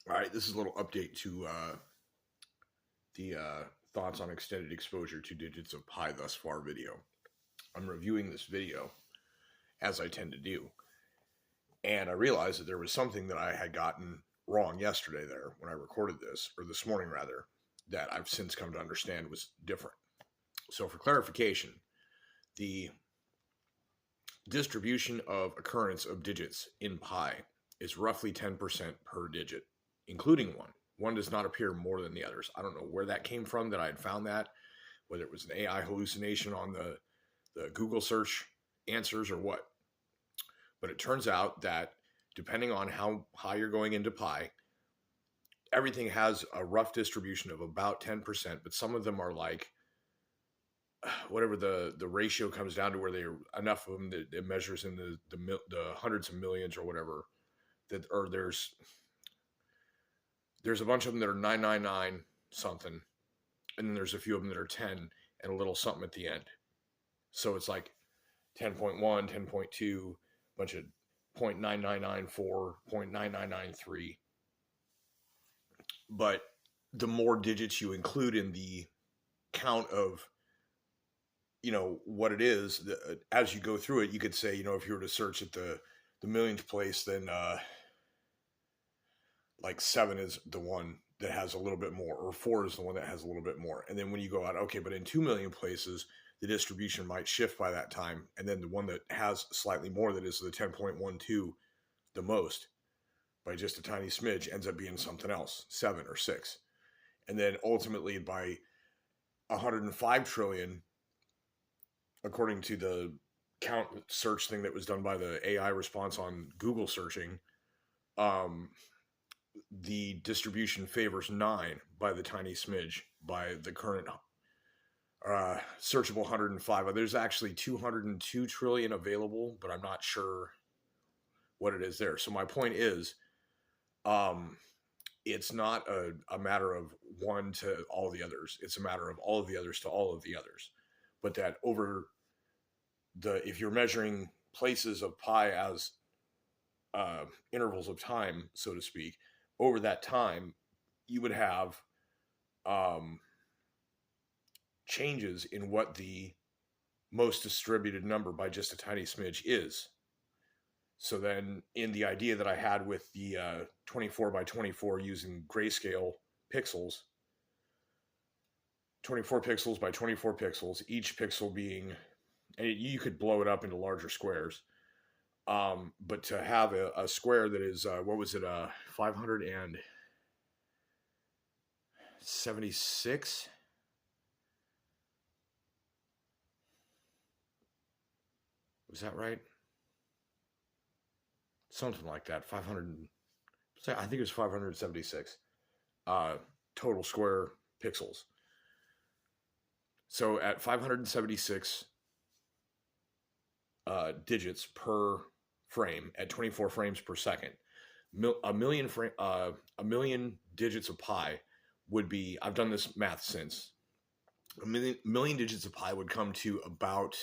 All right, this is a little update to the thoughts on extended exposure to digits of pi thus far video. I'm reviewing this video as I tend to do, and I realized that there was something that I had gotten wrong yesterday there when I recorded this, or this morning rather, that I've since come to understand was different. So, for clarification, the distribution of occurrence of digits in pi is roughly 10% per digit, including one. One does not appear more than the others. I don't know where that came from that I had found that, whether it was an AI hallucination on the Google search answers or what. But it turns out that depending on how high you're going into pi, everything has a rough distribution of about 10%, but some of them are like whatever the ratio comes down to where they are enough of them that it measures in the hundreds of millions or whatever that, or there's a bunch of them that are 999 something, and then there's a few of them that are 10 and a little something at the end. So it's like 10.1, 10.2, bunch of 0.9994, 0.9993. But the more digits you include in the count of what it is, as you go through it, you could say, if you were to search at the millionth place, then like 7 is the one that has a little bit more, or 4 is the one that has a little bit more. And then when you go out, okay, but in 2 million places, the distribution might shift by that time. And then the one that has slightly more, that is the 10.12, the most, by just a tiny smidge, ends up being something else, 7 or 6. And then ultimately by 105 trillion, according to the count search thing that was done by the AI response on Google searching, the distribution favors 9 by the tiny smidge by the current searchable 105. There's actually 202 trillion available, but I'm not sure what it is there. So my point is, it's not a matter of one to all the others. It's a matter of all of the others to all of the others. But that over if you're measuring places of pi as intervals of time, so to speak, over that time, you would have changes in what the most distributed number by just a tiny smidge is. So then in the idea that I had with the 24 by 24 using grayscale pixels, 24 pixels by 24 pixels, each pixel being, and you could blow it up into larger squares. But to have a square that is, 576? Was that right? Something like that. 500, I think it was 576 total square pixels. So at 576 digits per frame at 24 frames per second, a million digits of pi would be, I've done this math since, a million digits of pi would come to about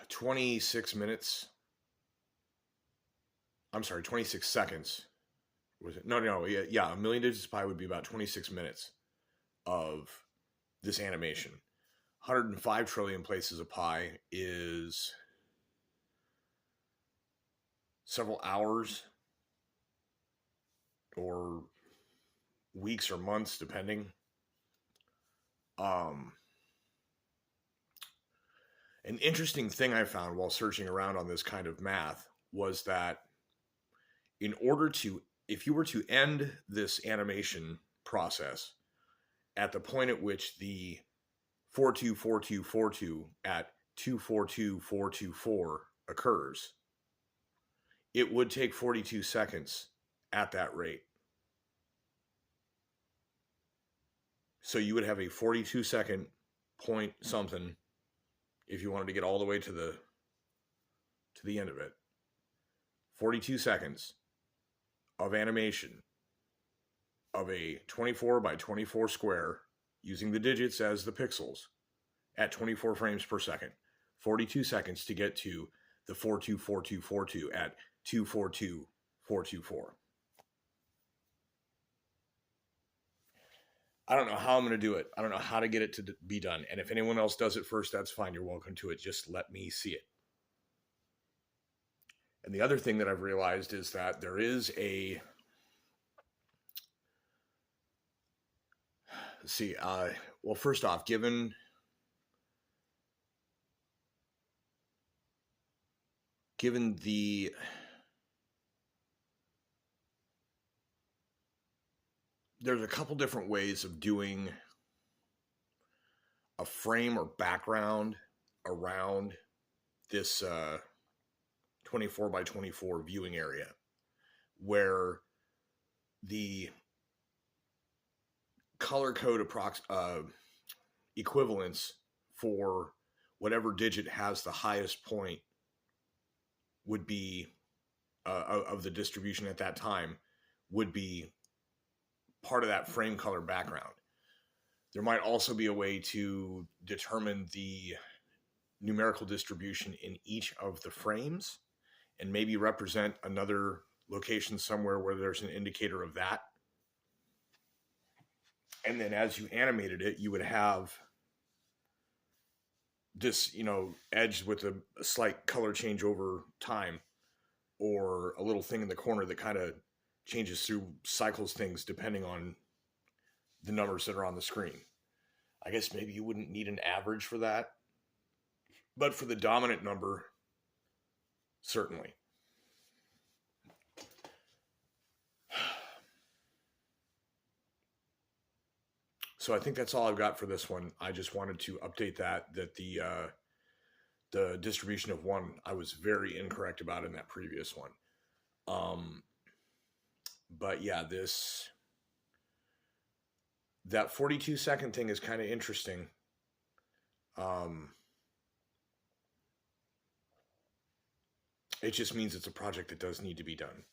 26 minutes. I'm sorry, 26 seconds. Was it? No, yeah. A million digits of pi would be about 26 minutes of this animation. 105 trillion places of pi is several hours or weeks or months, depending. An interesting thing I found while searching around on this kind of math was that if you were to end this animation process at the point at which the 424242 at 242424 occurs, it would take 42 seconds at that rate. So you would have a 42 second point something if you wanted to get all the way to the end of it. 42 seconds of animation of a 24 by 24 square using the digits as the pixels at 24 frames per second. 42 seconds to get to the 424242 at 242424. I don't know how I'm going to do it. I don't know how to get it to be done. And if anyone else does it first, that's fine. You're welcome to it. Just let me see it. And the other thing that I've realized is that there is a, see, well, first off, given the, there's a couple different ways of doing a frame or background around this 24 by 24 viewing area, where the color code equivalence for whatever digit has the highest point would be of the distribution at that time would be part of that frame color background. There might also be a way to determine the numerical distribution in each of the frames and maybe represent another location somewhere where there's an indicator of that. And then as you animated it, you would have this, edged with a slight color change over time, or a little thing in the corner that kind of changes through cycles things depending on the numbers that are on the screen. I guess maybe you wouldn't need an average for that, but for the dominant number, certainly. So I think that's all I've got for this one. I just wanted to update that the distribution of 1, I was very incorrect about in that previous one. But yeah, that 42-second thing is kind of interesting. It just means it's a project that does need to be done.